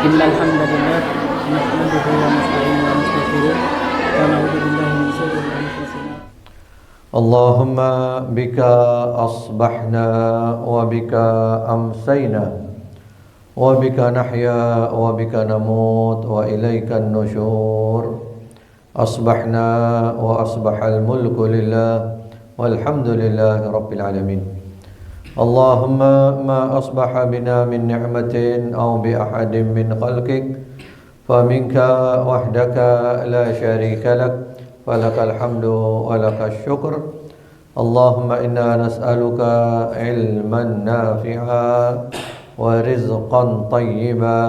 إن الحمد لله نحمده ونستعينه ونستغفره ونعوذ بالله من شرور أنفسنا. اللهم بك أصبحنا وبك أمسينا وبك نحيا وبك نموت وإليك النشور. أصبحنا وأصبح الملك لله والحمد لله رب العالمين. اللهم ما أصبح بنا من نعمة أو بأحد من خلقك فمنك وحدك لا شريك لك فلك الحمد ولك الشكر. اللهم إنا نسألك علما نافعا ورزقا طيبا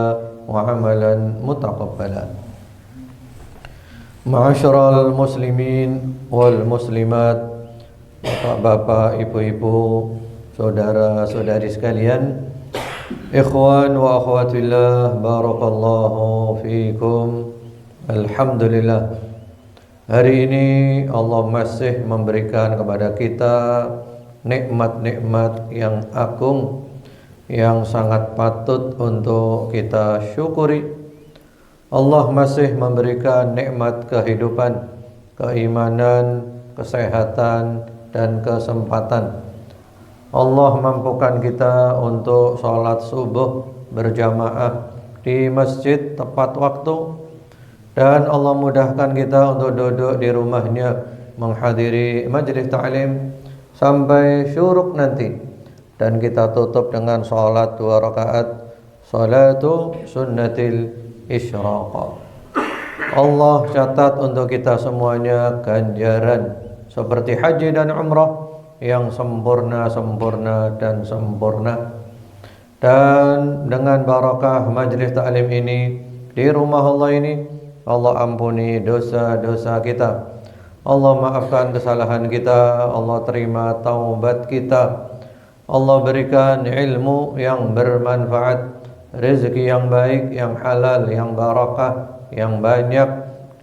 وعملا متقبلا. Ma'asyiral muslimin wal muslimat, bapak-bapak, ibu-ibu, saudara-saudari sekalian, ikhwan wa akhwatillah, barakallahu fikum. Alhamdulillah, hari ini Allah masih memberikan kepada kita nikmat-nikmat yang agung, yang sangat patut untuk kita syukuri. Allah masih memberikan nikmat kehidupan, keimanan, kesehatan, dan kesempatan. Allah mampukan kita untuk sholat subuh berjamaah di masjid tepat waktu, dan Allah mudahkan kita untuk duduk di rumahnya menghadiri majelis ta'lim sampai syuruk nanti, dan kita tutup dengan sholat 2 rakaat, sholatu sunnatil isyraq. Allah catat untuk kita semuanya ganjaran seperti haji dan umrah yang sempurna dan sempurna. Dan dengan barakah majlis ta'lim ini di rumah Allah ini, Allah ampuni dosa-dosa kita, Allah maafkan kesalahan kita, Allah terima taubat kita, Allah berikan ilmu yang bermanfaat, rezeki yang baik, yang halal, yang barakah, yang banyak,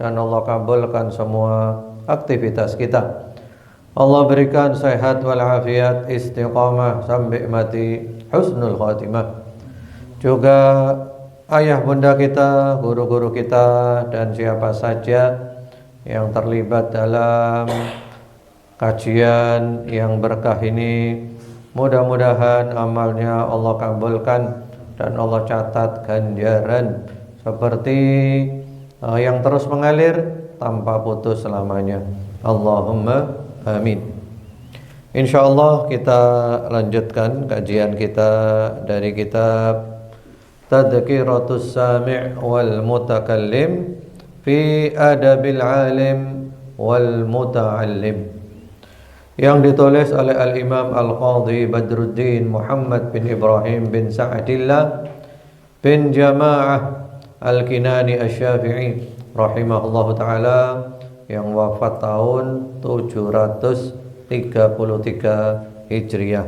dan Allah kabulkan semua aktivitas kita. Allah berikan sehat walafiat, istiqamah sampai mati, husnul khatimah. Juga ayah bunda kita, guru-guru kita, dan siapa saja yang terlibat dalam kajian yang berkah ini, mudah-mudahan amalnya Allah kabulkan dan Allah catat ganjaran seperti yang terus mengalir tanpa putus selamanya. Allahumma amin. InsyaAllah kita lanjutkan kajian kita dari kitab Tadhkiratus Sami' wal Mutakallim fi Adabil Alim wal Muta'allim, yang ditulis oleh Al-Imam Al-Qadhi Badruddin Muhammad bin Ibrahim bin Sa'adillah bin Jama'ah Al-Kinani Asy-Syafi'i rahimahullahu ta'ala, yang wafat tahun 733 Hijriah,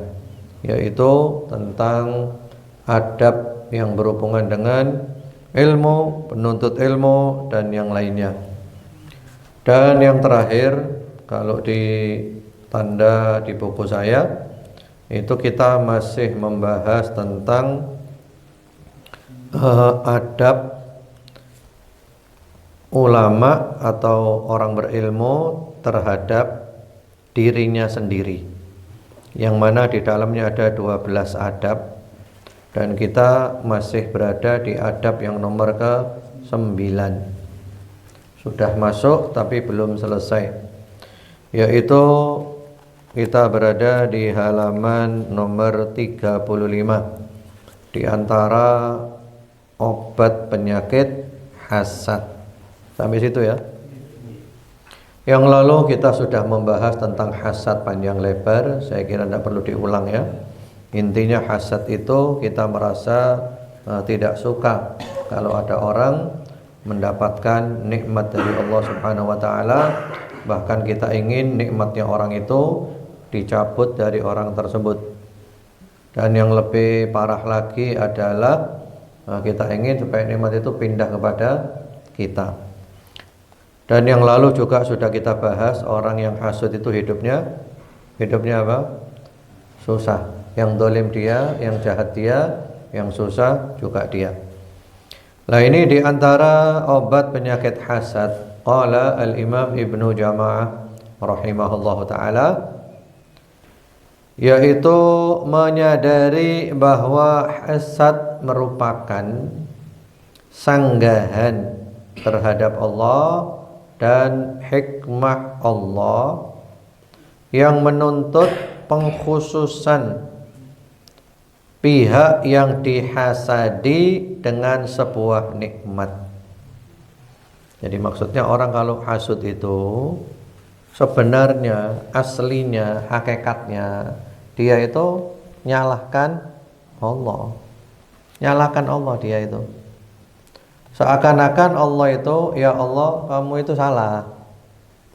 yaitu tentang adab yang berhubungan dengan ilmu, penuntut ilmu, dan yang lainnya. Dan yang terakhir, kalau di tanda di buku saya itu kita masih membahas tentang adab ulama atau orang berilmu terhadap dirinya sendiri, yang mana di dalamnya ada 12 adab, dan kita masih berada di adab yang nomor ke-9. Sudah masuk tapi belum selesai, yaitu kita berada di halaman nomor 35 di antara obat penyakit hasad. Sampai situ ya. Yang lalu kita sudah membahas tentang hasad panjang lebar, saya kira tidak perlu diulang ya. Intinya hasad itu kita merasa tidak suka kalau ada orang mendapatkan nikmat dari Allah Subhanahu wa taala, bahkan kita ingin nikmatnya orang itu dicabut dari orang tersebut. Dan yang lebih parah lagi adalah kita ingin supaya nikmat itu pindah kepada kita. Dan yang lalu juga sudah kita bahas, orang yang hasud itu hidupnya apa? Susah. Yang dolim dia, yang jahat dia, yang susah juga dia. Nah, ini diantara obat penyakit hasad. Qala al-Imam Ibnu Jama'ah rahimahullahu ta'ala, yaitu menyadari bahwa hasad merupakan sanggahan terhadap Allah dan hikmah Allah yang menuntut pengkhususan pihak yang dihasadi dengan sebuah nikmat. Jadi maksudnya orang kalau hasud itu sebenarnya, aslinya, hakikatnya dia itu nyalahkan Allah. Nyalahkan Allah dia itu. Seakan-akan Allah itu, ya Allah kamu itu salah.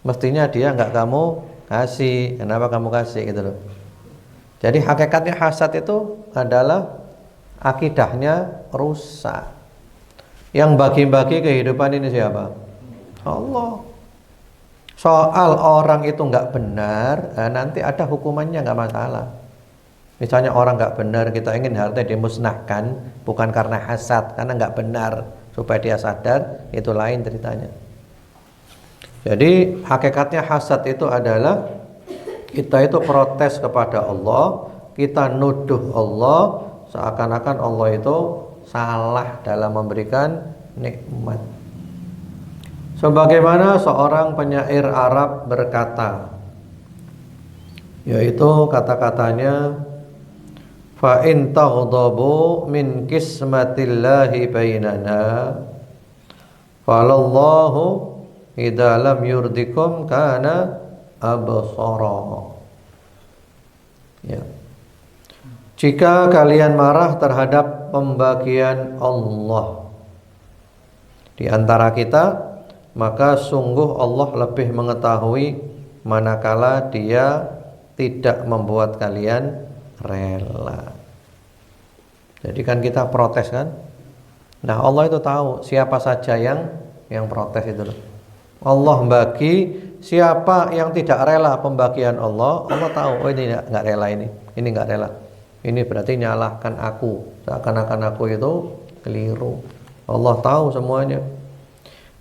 Mestinya dia enggak kamu kasih. Kenapa kamu kasih gitu loh. Jadi hakikatnya hasad itu adalah akidahnya rusak. Yang bagi-bagi kehidupan ini siapa? Allah. Soal orang itu nggak benar, nanti ada hukumannya, nggak masalah. Misalnya orang nggak benar, kita ingin hartanya dimusnahkan, bukan karena hasad, karena nggak benar, supaya dia sadar, itu lain ceritanya. Jadi hakikatnya hasad itu adalah kita itu protes kepada Allah, kita nuduh Allah, seakan-akan Allah itu salah dalam memberikan nikmat. Sebagaimana seorang penyair Arab berkata, yaitu kata-katanya, fa in taghdabu min kismatillahi bainana falallahu idza lam yurdikum kana absara. Ya. Jika kalian marah terhadap pembagian Allah di antara kita, maka sungguh Allah lebih mengetahui manakala dia tidak membuat kalian rela. Jadi kan kita protes kan. Nah Allah itu tahu siapa saja yang protes itu. Allah bagi, siapa yang tidak rela pembagian Allah, Allah tahu, oh ini nggak rela ini nggak rela. Ini berarti nyalahkan aku, seakan-akan aku itu keliru. Allah tahu semuanya.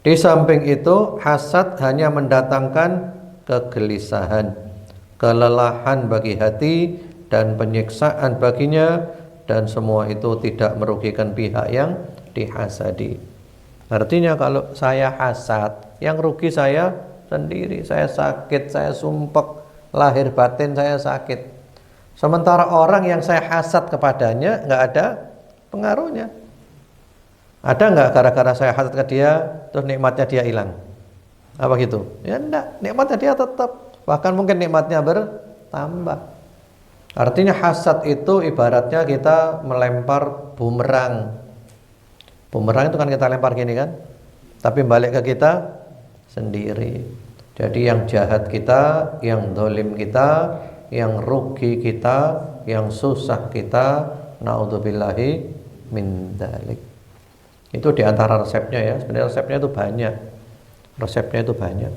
Di samping itu, hasad hanya mendatangkan kegelisahan, kelelahan bagi hati, dan penyiksaan baginya, dan semua itu tidak merugikan pihak yang dihasadi. Artinya kalau saya hasad, yang rugi saya sendiri, saya sakit, saya sumpek, lahir batin saya sakit. Sementara orang yang saya hasad kepadanya nggak ada pengaruhnya. Ada nggak gara-gara saya hasad ke dia, terus nikmatnya dia hilang? Apa gitu? Ya enggak, nikmatnya dia tetap, bahkan mungkin nikmatnya bertambah. Artinya hasad itu ibaratnya kita melempar bumerang. Bumerang itu kan kita lempar gini kan, tapi balik ke kita sendiri. Jadi yang jahat kita, yang zalim kita, yang rugi kita, yang susah kita, naudzubillahi min dzalik. Itu diantara resepnya ya. Sebenarnya resepnya itu banyak.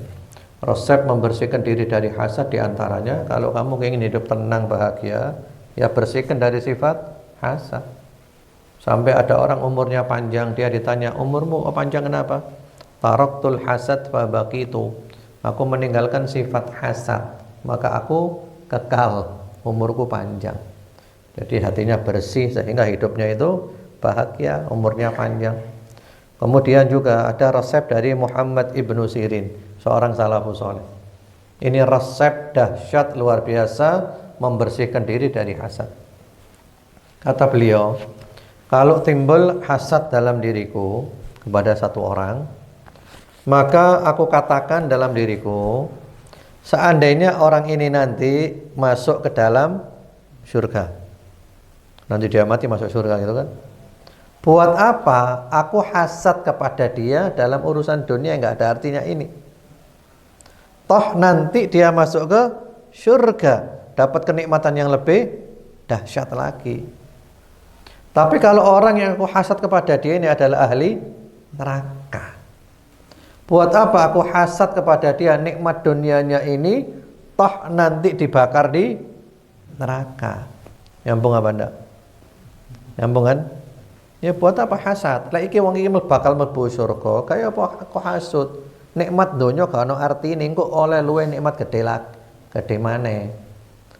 Resep membersihkan diri dari hasad diantaranya, kalau kamu ingin hidup tenang bahagia, ya bersihkan dari sifat hasad. Sampai ada orang umurnya panjang, dia ditanya, umurmu panjang kenapa? Taraktul hasad fa baqitu. Aku meninggalkan sifat hasad, maka aku kekal, umurku panjang. Jadi hatinya bersih sehingga hidupnya itu bahagia, umurnya panjang. Kemudian juga ada resep dari Muhammad ibnu Sirin, seorang salafus saleh. Ini resep dahsyat luar biasa membersihkan diri dari hasad. Kata beliau, kalau timbul hasad dalam diriku kepada satu orang, maka aku katakan dalam diriku, seandainya orang ini nanti masuk ke dalam surga, nanti dia mati masuk surga gitu kan, buat apa aku hasad kepada dia dalam urusan dunia yang gak ada artinya ini? Toh nanti dia masuk ke surga, dapat kenikmatan yang lebih dahsyat lagi. Tapi kalau orang yang aku hasad kepada dia ini adalah ahli neraka, buat apa aku hasad kepada dia nikmat dunianya ini, toh nanti dibakar di neraka. Nyambung apa enggak? Nyambung kan? Ya buat apa hasad? Lah iki wong iki bakal mlebu surga, kaya apa kok hasud? Nikmat donya gak ono artine, engko oleh luwe nikmat gede maneh.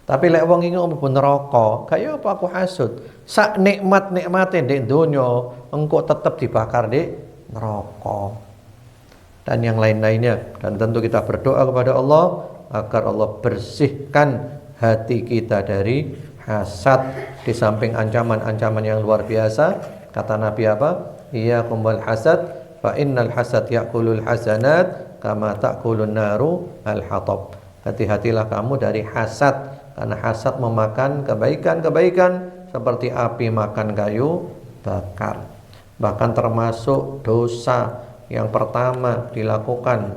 Tapi lek wong iki mlebu neraka, kaya apa aku hasud? Sak nikmat-nikmate ndek donya engko tetep dibakar di neraka. Dan yang lain-lainnya. Dan tentu kita berdoa kepada Allah agar Allah bersihkan hati kita dari hasad. Di samping ancaman-ancaman yang luar biasa, kata Nabi apa? Iyyakum wal hasad fa innal hasad ya'kulul hasanat kama ta'kulun naru al-hatab. Hati-hatilah kamu dari hasad, karena hasad memakan kebaikan-kebaikan seperti api makan kayu bakar. Bahkan termasuk dosa yang pertama dilakukan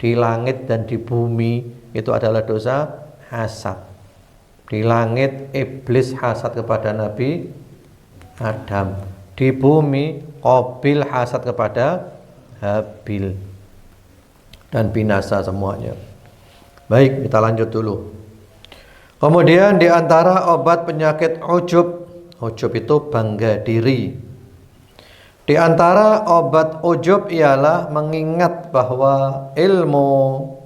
di langit dan di bumi itu adalah dosa hasad. Di langit iblis hasad kepada Nabi Adam, di bumi Qabil hasad kepada Habil, dan binasa semuanya. Baik, kita lanjut dulu. Kemudian di antara obat penyakit ujub itu bangga diri. Di antara obat ujub ialah mengingat bahwa ilmu,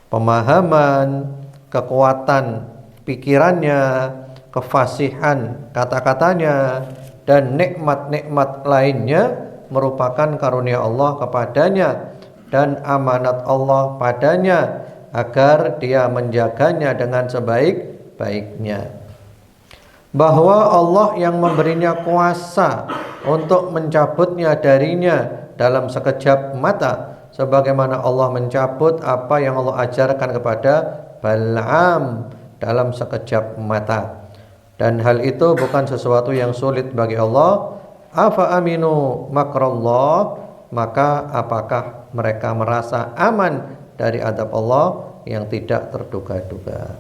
pemahaman, kekuatan pikirannya, kefasihan kata-katanya, dan nikmat-nikmat lainnya merupakan karunia Allah kepadanya dan amanat Allah padanya agar dia menjaganya dengan sebaik-baiknya. Bahwa Allah yang memberinya kuasa untuk mencabutnya darinya dalam sekejap mata, sebagaimana Allah mencabut apa yang Allah ajarkan kepada Bal'am dalam sekejap mata. Dan hal itu bukan sesuatu yang sulit bagi Allah. Afa aminu makrallah, maka apakah mereka merasa aman dari adab Allah yang tidak terduga-duga.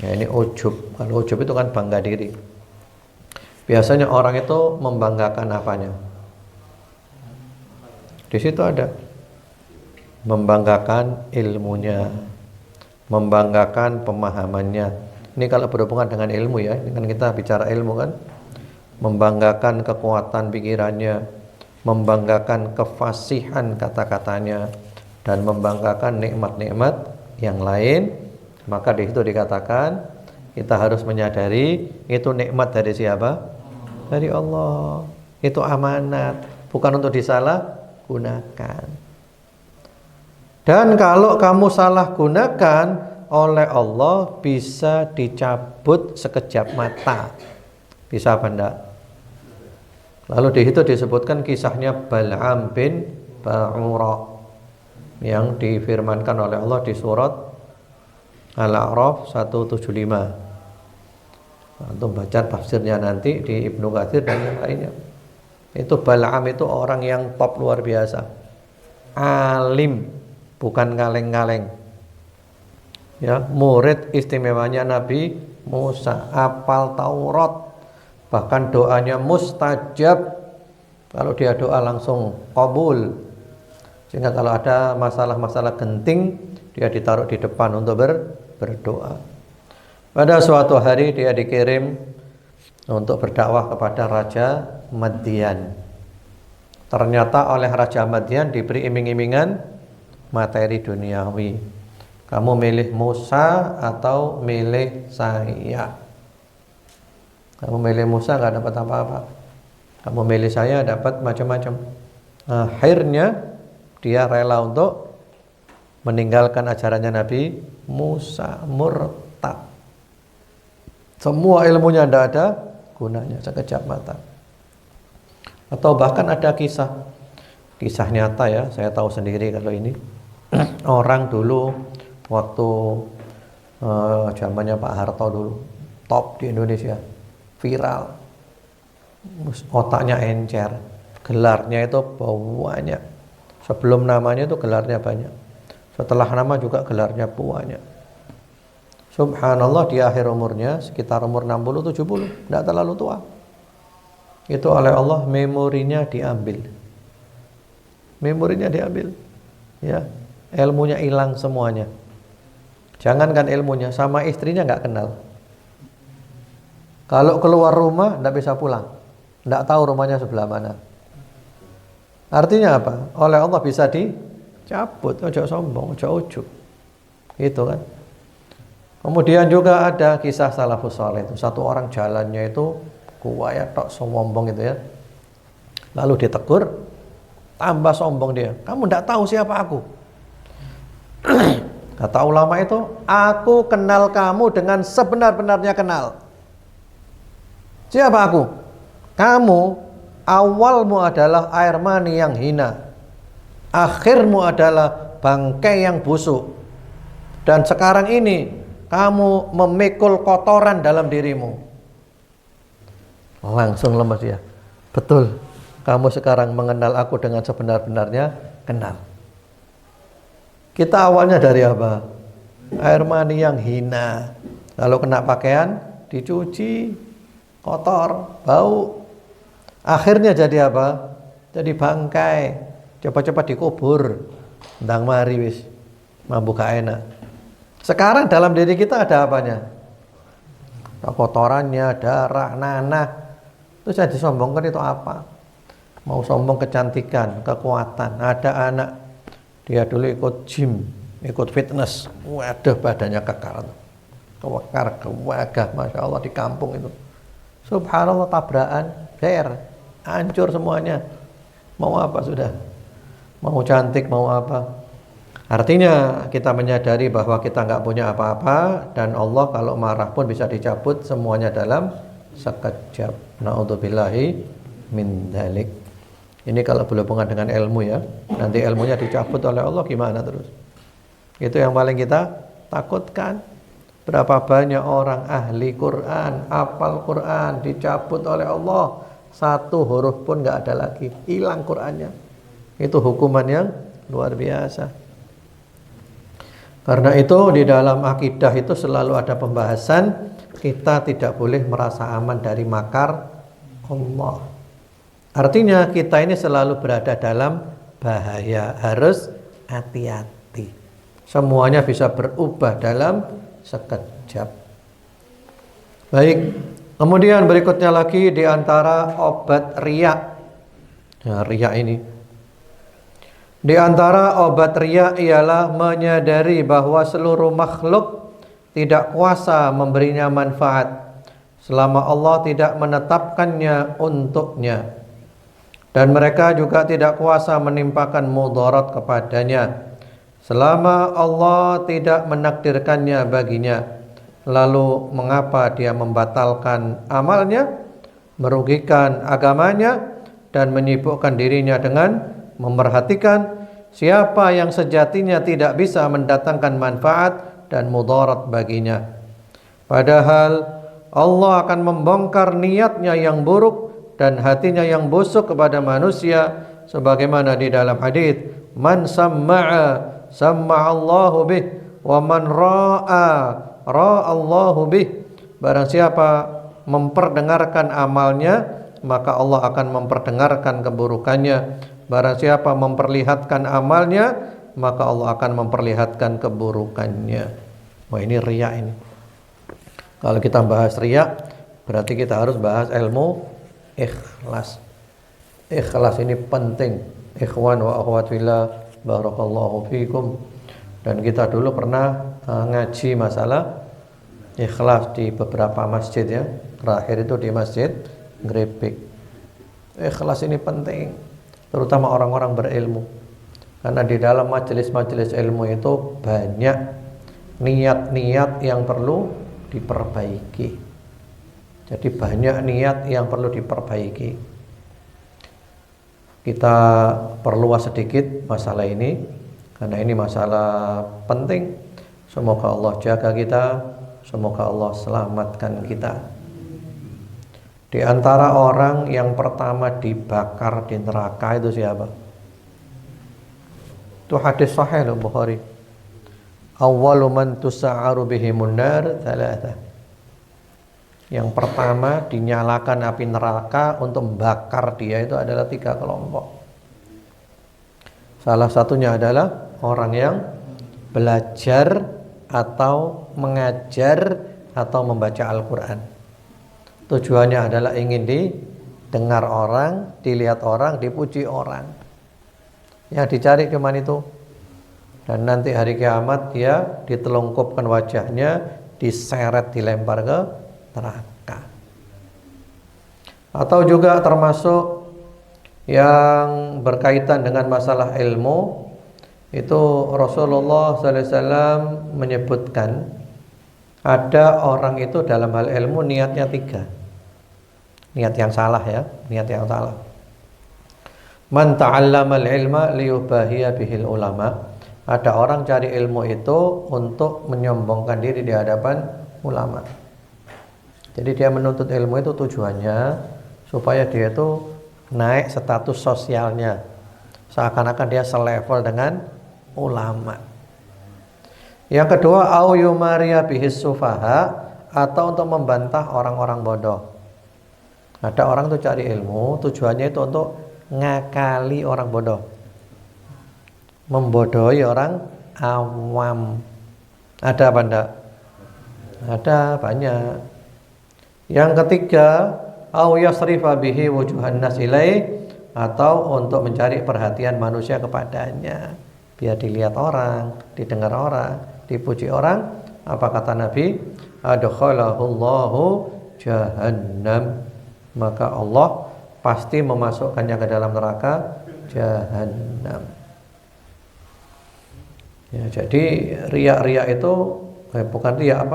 Ya, ini ujub. Kalau ujub itu kan bangga diri. Biasanya orang itu membanggakan apanya? Di situ ada membanggakan ilmunya, membanggakan pemahamannya. Ini kalau berhubungan dengan ilmu ya, ini kan kita bicara ilmu kan. Membanggakan kekuatan pikirannya, membanggakan kefasihan kata-katanya, dan membanggakan nikmat-nikmat yang lain. Maka di situ dikatakan kita harus menyadari itu nikmat dari siapa? Dari Allah. Itu amanat, bukan untuk disalahgunakan. Dan kalau kamu salah gunakan oleh Allah, bisa dicabut sekejap mata. Bisa apa enggak? Lalu di situ disebutkan kisahnya Bal'am bin Ba'ura yang difirmankan oleh Allah di surat Al-A'raf 175. Untuk baca tafsirnya nanti di Ibnu Katsir dan yang lainnya. Itu Bal'am itu orang yang top luar biasa. Alim, bukan kaleng-kaleng. Ya, murid istimewanya Nabi Musa, hafal Taurat, bahkan doanya mustajab. Kalau dia doa langsung qabul. Sehingga kalau ada masalah-masalah genting, dia ditaruh di depan untuk berdoa. Pada suatu hari dia dikirim untuk berdakwah kepada Raja Madian. Ternyata oleh Raja Madian diberi iming-imingan materi duniawi. Kamu milih Musa atau milih saya? Kamu milih Musa gak dapat apa-apa. Kamu milih saya dapat macam-macam. Akhirnya dia rela untuk meninggalkan ajarannya Nabi Musa, murtad. Semua ilmunya tidak ada gunanya, sekejap mata. Atau bahkan ada kisah nyata ya, saya tahu sendiri kalau ini. Orang dulu waktu zamannya Pak Harto dulu, top di Indonesia, viral, otaknya encer, gelarnya itu banyak. Sebelum namanya itu gelarnya banyak, setelah nama juga gelarnya banyak. Subhanallah, di akhir umurnya sekitar umur 60-70, tidak terlalu tua, itu oleh Allah memorinya diambil, ya, ilmunya hilang semuanya. Jangankan ilmunya, sama istrinya nggak kenal. Kalau keluar rumah nggak bisa pulang. Tidak tahu rumahnya sebelah mana. Artinya apa? Oleh Allah bisa dicabut. Ojo sombong, ojo ujub. Gitu kan. Kemudian juga ada kisah salafus saleh itu. Satu orang jalannya itu kuwaya tok sombong gitu ya. Lalu ditegur, tambah sombong dia. Kamu tidak tahu siapa aku. Kata ulama itu, aku kenal kamu dengan sebenar-benarnya kenal. Siapa aku? Kamu awalmu adalah air mani yang hina, akhirmu adalah bangkai yang busuk, dan sekarang ini kamu memikul kotoran dalam dirimu. Langsung lemas dia. Betul, kamu sekarang mengenal aku dengan sebenar-benarnya kenal. Kita awalnya dari apa? Air mani yang hina. Lalu kena pakaian, dicuci, kotor, bau. Akhirnya jadi apa? Jadi bangkai. Coba-coba dikubur. Ndang mari wis. Mampu gak enak. Sekarang dalam diri kita ada apanya? Kotorannya, darah, nanah. Terus jadi sombongkan itu apa? Mau sombong kecantikan, kekuatan. Ada anak, dia dulu ikut gym, ikut fitness. Waduh, badannya kekar. Kewakar, kewagah, Masya Allah di kampung itu. Subhanallah, tabrakan, hancur semuanya. Mau apa sudah? Mau cantik, mau apa? Artinya kita menyadari bahwa kita nggak punya apa-apa, dan Allah kalau marah pun bisa dicabut semuanya dalam sekejap. Na'udzubillahi min dzalik. Ini kalau berhubungan dengan ilmu ya. Nanti ilmunya dicabut oleh Allah gimana terus? Itu yang paling kita takutkan. Berapa banyak orang ahli Quran, hafal Quran, dicabut oleh Allah, satu huruf pun nggak ada lagi, hilang Qurannya. Itu hukuman yang luar biasa. Karena itu di dalam akidah itu selalu ada pembahasan, kita tidak boleh merasa aman dari makar Allah. Artinya kita ini selalu berada dalam bahaya, harus hati-hati. Semuanya bisa berubah dalam sekejap. Baik, kemudian berikutnya lagi di antara obat riya. Nah, riya ini. Di antara obat riya ialah menyadari bahwa seluruh makhluk tidak kuasa memberinya manfaat selama Allah tidak menetapkannya untuknya. Dan mereka juga tidak kuasa menimpakan mudarat kepadanya selama Allah tidak menakdirkannya baginya. Lalu mengapa dia membatalkan amalnya, merugikan agamanya, dan menyibukkan dirinya dengan memerhatikan siapa yang sejatinya tidak bisa mendatangkan manfaat dan mudarat baginya. Padahal Allah akan membongkar niatnya yang buruk dan hatinya yang busuk kepada manusia, sebagaimana di dalam hadis, man samma'a samma'allahu bih wa man ra'a ra'allahu bih. Barang siapa memperdengarkan amalnya, maka Allah akan memperdengarkan keburukannya. Barang siapa memperlihatkan amalnya, maka Allah akan memperlihatkan keburukannya. Wah, ini riya ini. Kalau kita bahas riya, berarti kita harus bahas ilmu ikhlas. Ikhlas ini penting. Ikhwan wa akhwat fillah, barakallahu fikum. Dan kita dulu pernah ngaji masalah ikhlas di beberapa masjid ya. Terakhir itu di Masjid Grebek. Ikhlas ini penting, terutama orang-orang berilmu. Karena di dalam majelis-majelis ilmu itu banyak niat-niat yang perlu diperbaiki. Jadi banyak niat yang perlu diperbaiki. Kita perluas sedikit masalah ini, karena ini masalah penting. Semoga Allah jaga kita, semoga Allah selamatkan kita. Di antara orang yang pertama dibakar di neraka itu siapa? Itu hadis sahih Bukhari. Awwalu man tusa'aru bihimun nar thalatha. Yang pertama dinyalakan api neraka untuk membakar dia itu adalah 3 kelompok. Salah satunya adalah orang yang belajar atau mengajar atau membaca Al-Quran. Tujuannya adalah ingin dengar orang, dilihat orang, dipuji orang. Yang dicari cuman itu. Dan nanti hari kiamat dia ditelungkupkan wajahnya, diseret, dilempar ke neraka. Atau juga termasuk yang berkaitan dengan masalah ilmu, itu Rasulullah SAW menyebutkan ada orang itu dalam hal ilmu niatnya 3. Niat yang salah ya, niat yang salah. Man ta'allamal ilma liyubahiya bihil ulama. Ada orang cari ilmu itu untuk menyombongkan diri di hadapan ulama. Jadi dia menuntut ilmu itu tujuannya supaya dia itu naik status sosialnya, seakan-akan dia selevel dengan ulama. Yang kedua, au yumariya bihis sufaha, atau untuk membantah orang-orang bodoh. Ada orang tuh cari ilmu, tujuannya itu untuk ngakali orang bodoh, membodohi orang awam. Ada apa enggak? Ada banyak. Yang ketiga, au yasrifa bihi wujuhan nas ilaih, atau untuk mencari perhatian manusia kepadanya, biar dilihat orang, didengar orang, dipuji orang. Apa kata Nabi? Adkhalahullahu jahannam. Maka Allah pasti memasukkannya ke dalam neraka jahannam. Ya, jadi riya-riya itu bukan riya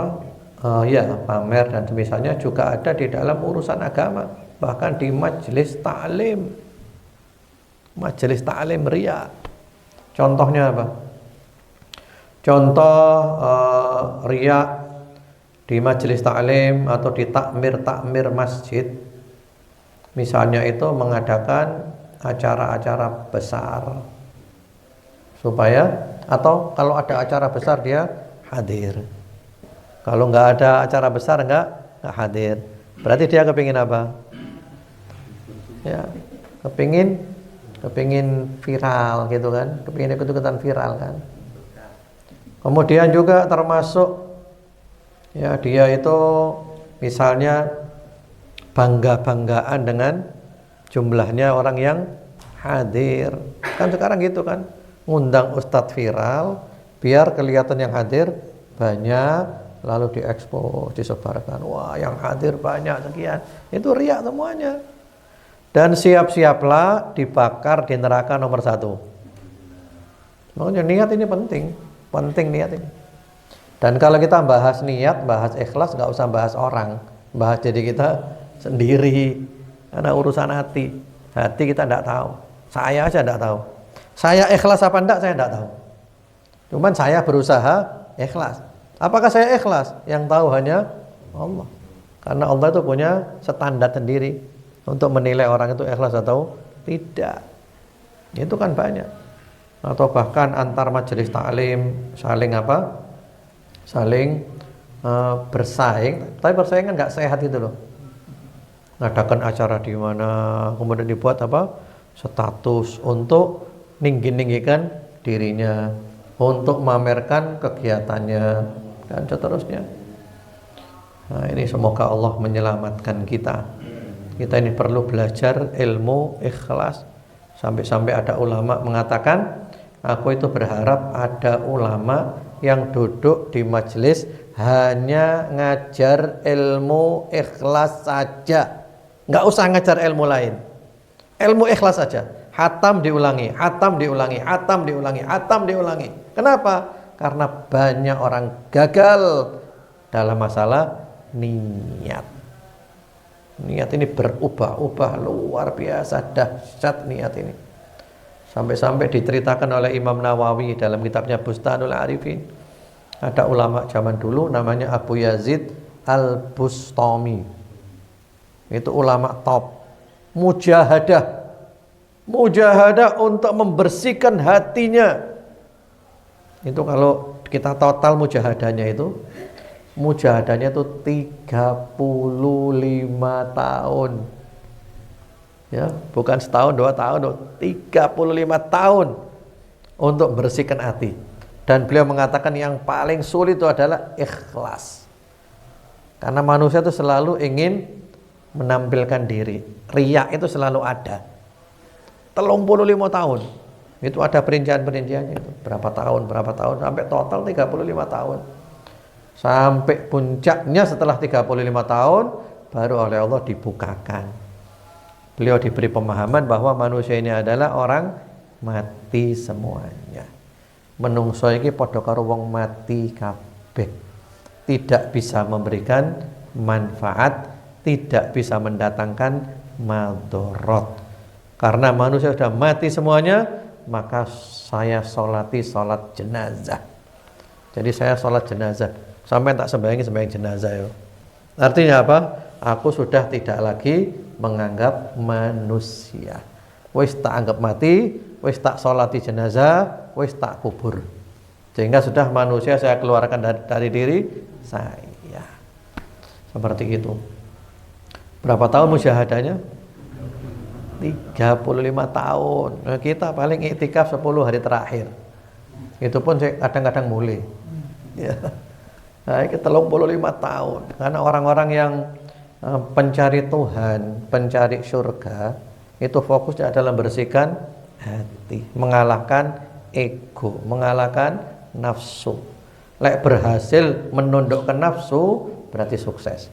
ya pamer dan misalnya juga ada di dalam urusan agama, bahkan di majelis ta'lim. Majelis ta'lim riya. Contohnya apa? Contoh riya di majelis ta'lim atau di takmir masjid. Misalnya itu mengadakan acara-acara besar supaya, atau kalau ada acara besar dia hadir. Kalau nggak ada acara besar nggak hadir. Berarti dia kepingin apa? Ya, kepingin viral gitu kan, kepingin ikut-ikutan viral kan. Kemudian juga termasuk ya dia itu misalnya bangga-banggaan dengan jumlahnya orang yang hadir. Kan sekarang gitu kan, ngundang ustadz viral biar kelihatan yang hadir banyak, lalu diekspos, disebarkan. Wah, yang hadir banyak sekian. Itu riya semuanya. Dan siap-siaplah dibakar di neraka nomor 1. Makanya niat ini penting niat ini. Dan kalau kita bahas niat, bahas ikhlas, nggak usah bahas orang, bahas jadi kita sendiri. Karena urusan hati kita tidak tahu. Saya aja tidak tahu. Saya ikhlas apa enggak, saya tidak tahu. Cuman saya berusaha ikhlas. Apakah saya ikhlas? Yang tahu hanya Allah. Karena Allah itu punya standar sendiri untuk menilai orang itu ikhlas atau tidak. Itu kan banyak. Atau bahkan antar majelis taklim saling bersaing, tapi bersaing kan nggak sehat itu loh. Ngadakan acara di mana, kemudian dibuat status untuk ninggi-ninggikan dirinya, untuk memamerkan kegiatannya dan seterusnya. Nah, ini semoga Allah menyelamatkan kita. Kita ini perlu belajar ilmu ikhlas. Sampai-sampai ada ulama mengatakan, aku itu berharap ada ulama yang duduk di majelis hanya ngajar ilmu ikhlas saja, nggak usah ngajar ilmu lain, ilmu ikhlas saja. Hatam diulangi, hatam diulangi, hatam diulangi, hatam diulangi. Kenapa? Karena banyak orang gagal dalam masalah niat. Niat ini berubah-ubah luar biasa, dahsyat niat ini. Sampai-sampai diceritakan oleh Imam Nawawi dalam kitabnya Bustanul Arifin. Ada ulama zaman dulu namanya Abu Yazid Al-Bustami. Itu ulama top. Mujahadah untuk membersihkan hatinya. Itu kalau kita total mujahadahnya itu 35 tahun. Ya, bukan setahun, 2 tahun, 35 tahun untuk membersihkan hati. Dan beliau mengatakan yang paling sulit itu adalah ikhlas. Karena manusia itu selalu ingin menampilkan diri. Riya itu selalu ada. 35 tahun. Itu ada perincian-perinciannya itu. Berapa tahun sampai total 35 tahun. Sampai puncaknya setelah 35 tahun baru oleh Allah dibukakan. Beliau diberi pemahaman bahwa manusia ini adalah orang mati semuanya. Menungso iki padha karo wong mati kabeh. Tidak bisa memberikan manfaat, tidak bisa mendatangkan madharat. Karena manusia sudah mati semuanya, maka saya sholati sholat jenazah. Jadi saya sholat jenazah. Sampai tak sembahyang jenazah ya. Artinya apa? Aku sudah tidak lagi menganggap manusia. Wis tak anggap mati, wis tak sholati jenazah, wis tak kubur. Sehingga sudah manusia saya keluarkan dari diri saya. Seperti itu. Berapa tahun musyahadahnya? 35 tahun. Nah, kita paling iktikaf 10 hari terakhir. Itu pun saya kadang-kadang mulai. Ya. Nah, kita 35 tahun. Karena orang-orang yang pencari Tuhan, pencari surga, itu fokusnya adalah membersihkan hati, mengalahkan ego, mengalahkan nafsu. Lek berhasil menundukkan nafsu, berarti sukses.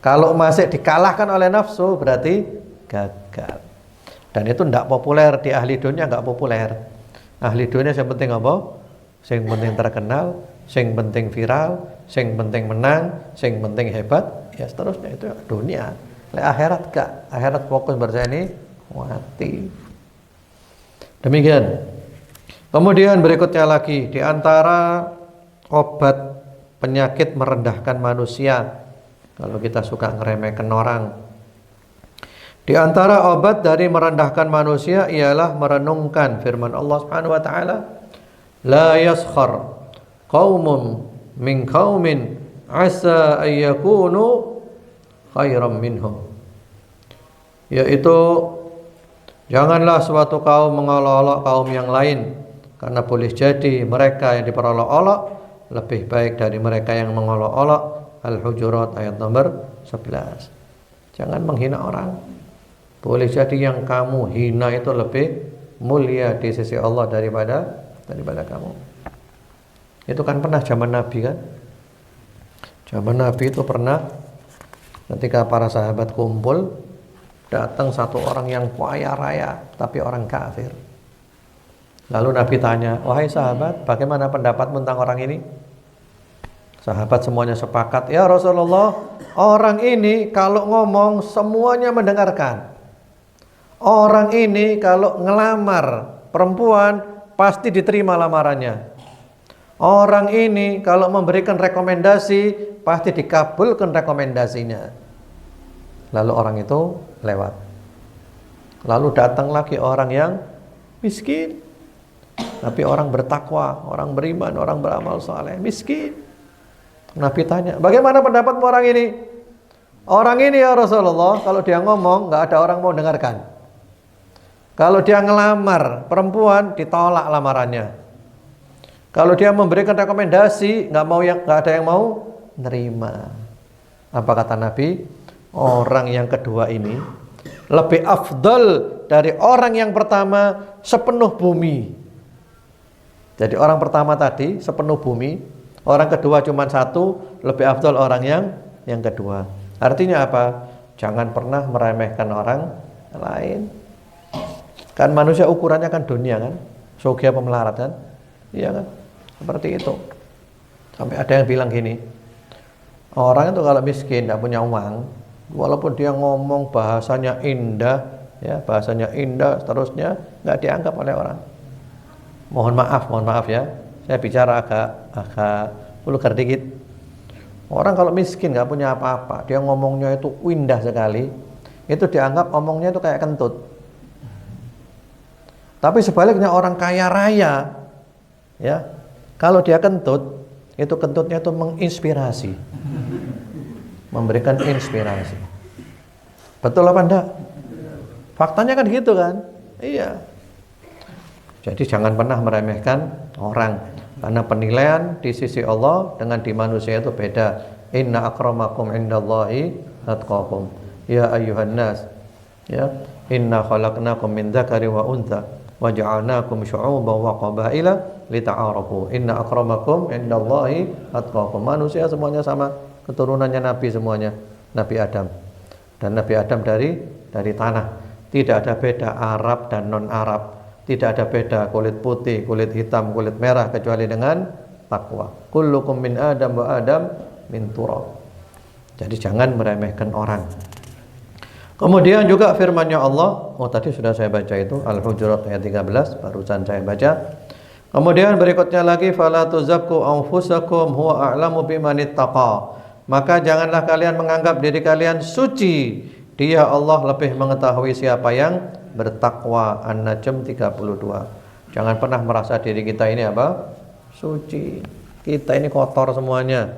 Kalau masih dikalahkan oleh nafsu, berarti gagal. Dan itu tidak populer di ahli dunia, nggak populer. Ahli dunia yang penting apa? Yang penting terkenal, yang penting viral, yang penting menang, yang penting hebat, ya seterusnya. Itu dunia. Lek akhirat gak, akhirat fokus bersama ini mati. Demikian. Kemudian berikutnya lagi, di antara obat penyakit merendahkan manusia, kalau kita suka ngeremehkan orang, di antara obat dari merendahkan manusia ialah merenungkan firman Allah Subhanahu wa taala, la yaskhar qaumun min qaumin asa ay yakunu khairam minhum. Yaitu janganlah suatu kaum mengolok-olok kaum yang lain, karena boleh jadi mereka yang diperolok-olok lebih baik dari mereka yang mengolok-olok. Al-Hujurat ayat nomor 11. Jangan menghina orang. Boleh jadi yang kamu hina itu lebih mulia di sisi Allah daripada kamu. Itu kan pernah zaman Nabi kan? Zaman Nabi itu pernah ketika para sahabat kumpul, datang satu orang yang kaya raya tapi orang kafir. Lalu Nabi tanya, wahai sahabat, bagaimana pendapatmu tentang orang ini? Sahabat semuanya sepakat, ya Rasulullah, orang ini kalau ngomong semuanya mendengarkan. Orang ini kalau ngelamar perempuan pasti diterima lamarannya. Orang ini kalau memberikan rekomendasi pasti dikabulkan rekomendasinya. Lalu orang itu lewat. Lalu datang lagi orang yang miskin, tapi orang bertakwa, orang beriman, orang beramal saleh, miskin. Nabi tanya, bagaimana pendapatmu orang ini? Orang ini ya Rasulullah, kalau dia ngomong nggak ada orang mau dengarkan. Kalau dia ngelamar perempuan, ditolak lamarannya. Kalau dia memberikan rekomendasi, nggak ada yang mau nerima. Apa kata Nabi? Orang yang kedua ini lebih afdal dari orang yang pertama sepenuh bumi. Jadi orang pertama tadi sepenuh bumi, orang kedua cuma satu, lebih afdal orang yang kedua. Artinya apa? Jangan pernah meremehkan orang lain. Kan manusia ukurannya kan dunia kan, sugih apa melarat kan, iya kan, seperti itu. Sampai ada yang bilang gini, orang itu kalau miskin, tidak punya uang, walaupun dia ngomong bahasanya indah, ya bahasanya indah, seterusnya nggak dianggap oleh orang. Mohon maaf ya, saya bicara agak vulgar dikit. Orang kalau miskin nggak punya apa-apa, dia ngomongnya itu indah sekali, itu dianggap omongnya itu kayak kentut. Tapi sebaliknya orang kaya raya, ya, kalau dia kentut, itu kentutnya itu menginspirasi, memberikan inspirasi. Betul apa enggak? Faktanya kan gitu kan? Iya. Jadi jangan pernah meremehkan orang, karena penilaian di sisi Allah dengan di manusia itu beda. Inna akramakum indallahi atqakum. Ya ayyuhan nas, ya, inna khalaqnakum min dzakari wa untha wa ja'alnakum syu'uban wa qabaila lita'arafu. Inna akramakum indallahi atqakum. Manusia semuanya sama, keturunannya Nabi semuanya, Nabi Adam. Dan Nabi Adam dari tanah. Tidak ada beda Arab dan non-Arab. Tidak ada beda kulit putih, kulit hitam, kulit merah, kecuali dengan takwa. Kullukum min Adam wa Adam min turab. Jadi jangan meremehkan orang. Kemudian juga firman-Nya Allah, tadi sudah saya baca itu Al-Hujurat ayat 13, barusan saya baca. Kemudian berikutnya lagi, fala tuzakku anfusakum huwa a'lamu bimanittaqa. Maka janganlah kalian menganggap diri kalian suci. Dia Allah lebih mengetahui siapa yang bertakwa. An-Najm 32. Jangan pernah merasa diri kita ini apa? Suci. Kita ini kotor semuanya.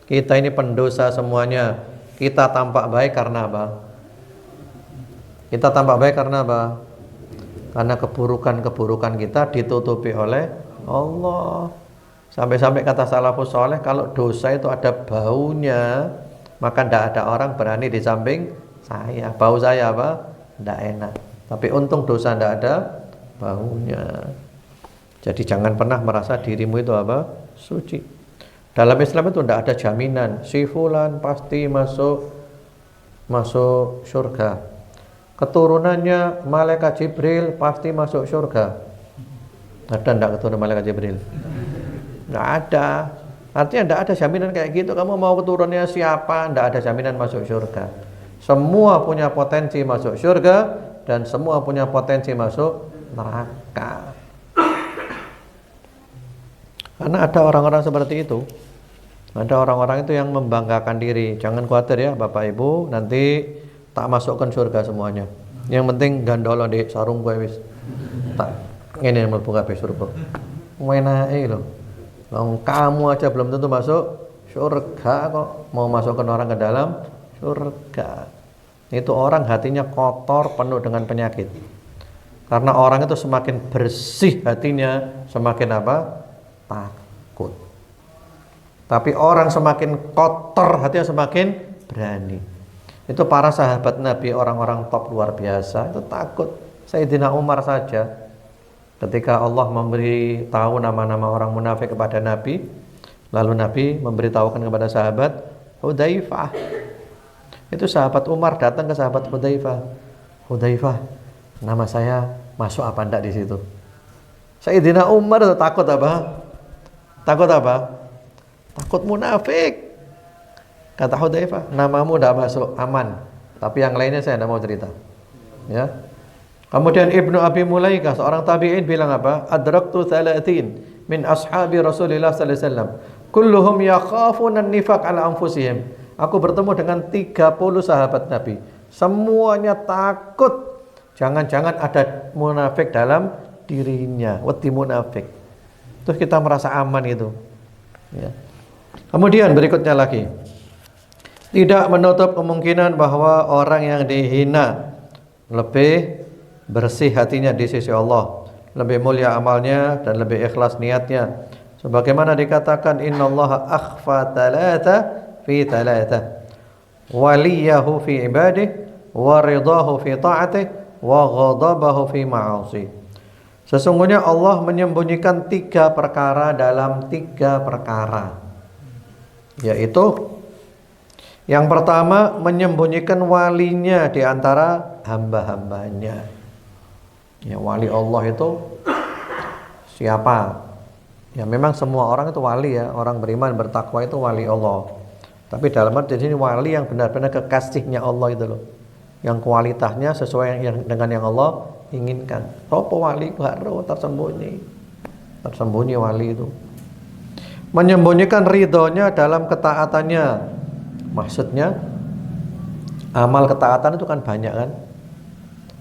Kita ini pendosa semuanya. Kita tampak baik karena apa? Kita tampak baik karena apa? Karena keburukan-keburukan kita ditutupi oleh Allah. Sampai-sampai kata salafus soleh, kalau dosa itu ada baunya, maka tidak ada orang berani di samping saya. Bau saya apa? Tidak enak. Tapi untung dosa tidak ada baunya. Jadi jangan pernah merasa dirimu itu apa? Suci. Dalam Islam itu tidak ada jaminan si fulan pasti masuk surga. Keturunannya malaikat Jibril pasti masuk surga. Ada enggak keturunan malaikat Jibril? Enggak ada. Artinya enggak ada jaminan kayak gitu. Kamu mau keturunannya siapa? Enggak ada jaminan masuk surga. Semua punya potensi masuk surga dan semua punya potensi masuk neraka. Karena ada orang-orang seperti itu. Ada orang-orang itu yang membanggakan diri. Jangan khawatir ya Bapak Ibu, nanti tak masukkan surga semuanya. Yang penting gandolo di sarung gue wis. Tak ngene mlebu kabeh surga. Enake lho. Wong kamu aja belum tentu masuk surga kok mau masukkan orang ke dalam surga. Itu orang hatinya kotor, penuh dengan penyakit. Karena orang itu semakin bersih hatinya, semakin apa? Takut. Tapi orang semakin kotor hatinya semakin berani. Itu para sahabat Nabi, orang-orang top luar biasa, itu takut. Sayyidina Umar saja, ketika Allah memberi tahu nama-nama orang munafik kepada Nabi, lalu Nabi memberitahukan kepada sahabat Hudzaifah. Itu sahabat Umar datang ke sahabat Hudzaifah. Hudzaifah, nama saya masuk apa enggak di situ? Sayyidina Umar itu takut apa? Takut apa? Takut munafik. Kata Hudzaifah, namamu udah masuk, aman. Tapi yang lainnya saya tidak mau cerita. Ya. Kemudian Ibnu Abi Mulaikah, seorang tabi'in bilang apa? Adraktu 30 min ashabi Rasulillah sallallahu alaihi wasallam. Kulluhum yakhafuna an-nifaq ala anfusihim. Aku bertemu dengan 30 sahabat Nabi. Semuanya takut jangan-jangan ada munafik dalam dirinya. Wedi munafik. Terus kita merasa aman itu. Ya. Kemudian berikutnya lagi. Tidak menutup kemungkinan bahwa orang yang dihina lebih bersih hatinya di sisi Allah, lebih mulia amalnya dan lebih ikhlas niatnya. Sebagaimana dikatakan innallaha akhfa thalatha fi thalatha, waliyahu fi ibadihi, wa ridahu fi ta'atihi, wa ghadabahu fi ma'asi. Sesungguhnya Allah menyembunyikan 3 perkara dalam 3 perkara, yaitu yang pertama, menyembunyikan walinya di antara hamba-hambanya. Ya, wali Allah itu siapa? Ya memang semua orang itu wali ya. Orang beriman bertakwa itu wali Allah. Tapi dalam arti ini wali yang benar-benar kekasihnya Allah itu loh. Yang kualitasnya sesuai dengan yang Allah inginkan. Apa wali baru tersembunyi. Tersembunyi wali itu. Menyembunyikan ridhonya dalam ketaatannya. Maksudnya amal ketaatan itu kan banyak kan.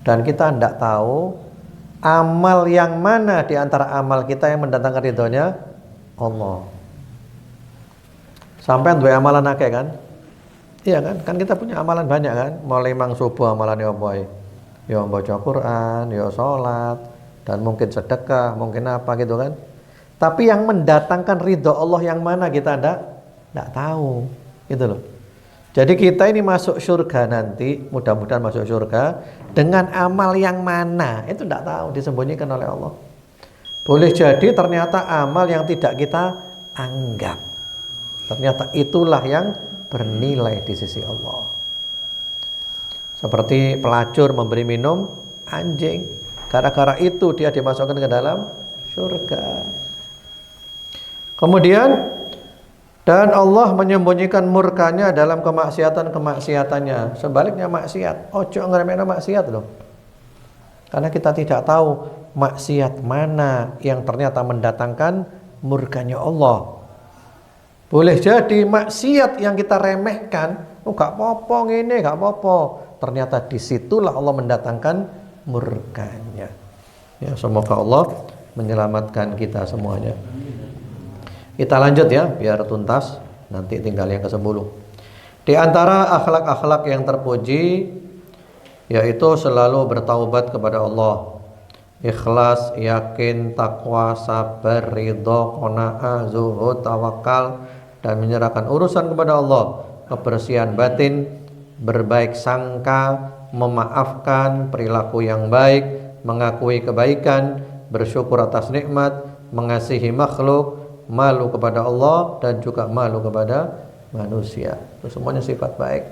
Dan kita tidak tahu amal yang mana di antara amal kita yang mendatangkan ridhonya Allah. Sampai dua amalan akeh kan? Iya kan? Kan kita punya amalan banyak kan? Mulai mang subuh amalan ya boy. Ya baca Quran, ya sholat, dan mungkin sedekah, mungkin apa gitu kan. Tapi yang mendatangkan ridho Allah yang mana kita tidak tahu. Gitu loh. Jadi kita ini masuk surga nanti, mudah-mudahan masuk surga dengan amal yang mana, itu tidak tahu, disembunyikan oleh Allah. Boleh jadi ternyata amal yang tidak kita anggap, ternyata itulah yang bernilai di sisi Allah. Seperti pelacur memberi minum anjing, gara-gara itu dia dimasukkan ke dalam surga. Kemudian dan Allah menyembunyikan murkanya dalam kemaksiatan-kemaksiatannya. Sebaliknya maksiat, ojo ngeremehno maksiat loh. Karena kita tidak tahu maksiat mana yang ternyata mendatangkan murkanya Allah. Boleh jadi maksiat yang kita remehkan, oh gak apa-apa ngene, gak apa-apa. Ternyata disitulah Allah mendatangkan murkanya. Ya, semoga Allah menyelamatkan kita semuanya. Kita lanjut ya, biar tuntas. Nanti tinggal yang ke-10. Di antara akhlak-akhlak yang terpuji yaitu selalu bertaubat kepada Allah, ikhlas, yakin, takwa, sabar, ridho, qanaah, zuhud, tawakal, dan menyerahkan urusan kepada Allah, kebersihan batin, berbaik sangka, memaafkan, perilaku yang baik, mengakui kebaikan, bersyukur atas nikmat, mengasihi makhluk, malu kepada Allah, dan juga malu kepada manusia. Itu semuanya sifat baik.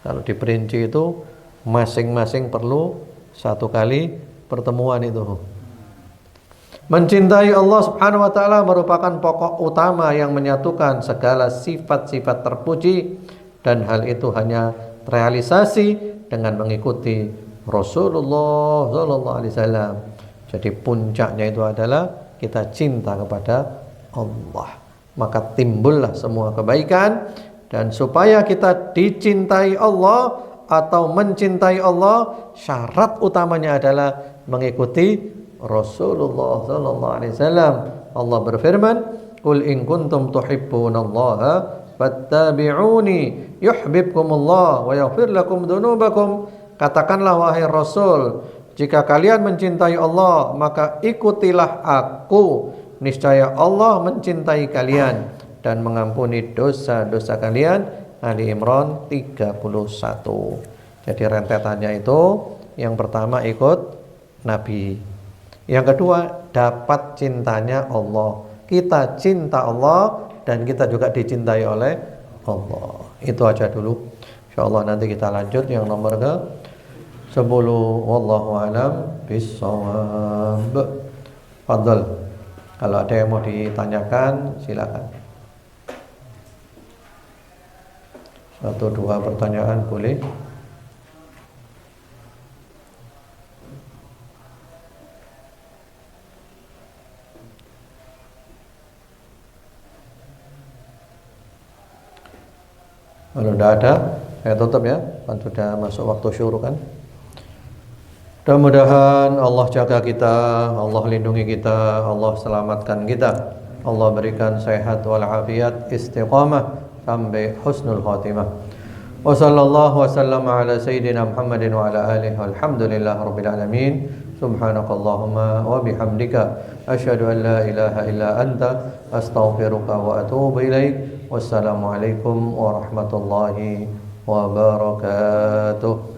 Kalau diperinci itu masing-masing perlu satu kali pertemuan itu. Mencintai Allah Subhanahu wa taala merupakan pokok utama yang menyatukan segala sifat-sifat terpuji, dan hal itu hanya terrealisasi dengan mengikuti Rasulullah sallallahu alaihi wasallam. Jadi puncaknya itu adalah kita cinta kepada Allah, maka timbullah semua kebaikan. Dan supaya kita dicintai Allah atau mencintai Allah, syarat utamanya adalah mengikuti Rasulullah sallallahu alaihi wasallam. Allah berfirman, "Qul in kuntum tuhibbunallaha fattabi'uni yuhibbukumullah wa yaghfir lakum dzunubakum." Katakanlah wahai Rasul, jika kalian mencintai Allah, maka ikutilah aku. Niscaya Allah mencintai kalian dan mengampuni dosa-dosa kalian. Ali Imran 31. Jadi rentetannya itu, yang pertama ikut Nabi, yang kedua dapat cintanya Allah, kita cinta Allah dan kita juga dicintai oleh Allah. Itu aja dulu. Insyaallah nanti kita lanjut yang nomor ke 10. Wallahu a'lam bishawab. Fadhal. Kalau ada yang mau ditanyakan, silakan. 1-2 pertanyaan boleh. Kalau tidak ada, saya tutup ya. Kan sudah masuk waktu syuruh kan. Mudah-mudahan Allah jaga kita, Allah lindungi kita, Allah selamatkan kita, Allah berikan sehat walafiat, istiqamah sampai husnul khatimah. Wa sallallahu wasallam ala sayyidina Muhammadin wa ala alihi walhamdulillahi rabbil alamin. Subhanakallahumma wa bihamdika asyhadu an la ilaha illa anta astaghfiruka wa atubu ilaik. Wassalamualaikum warahmatullahi wabarakatuh.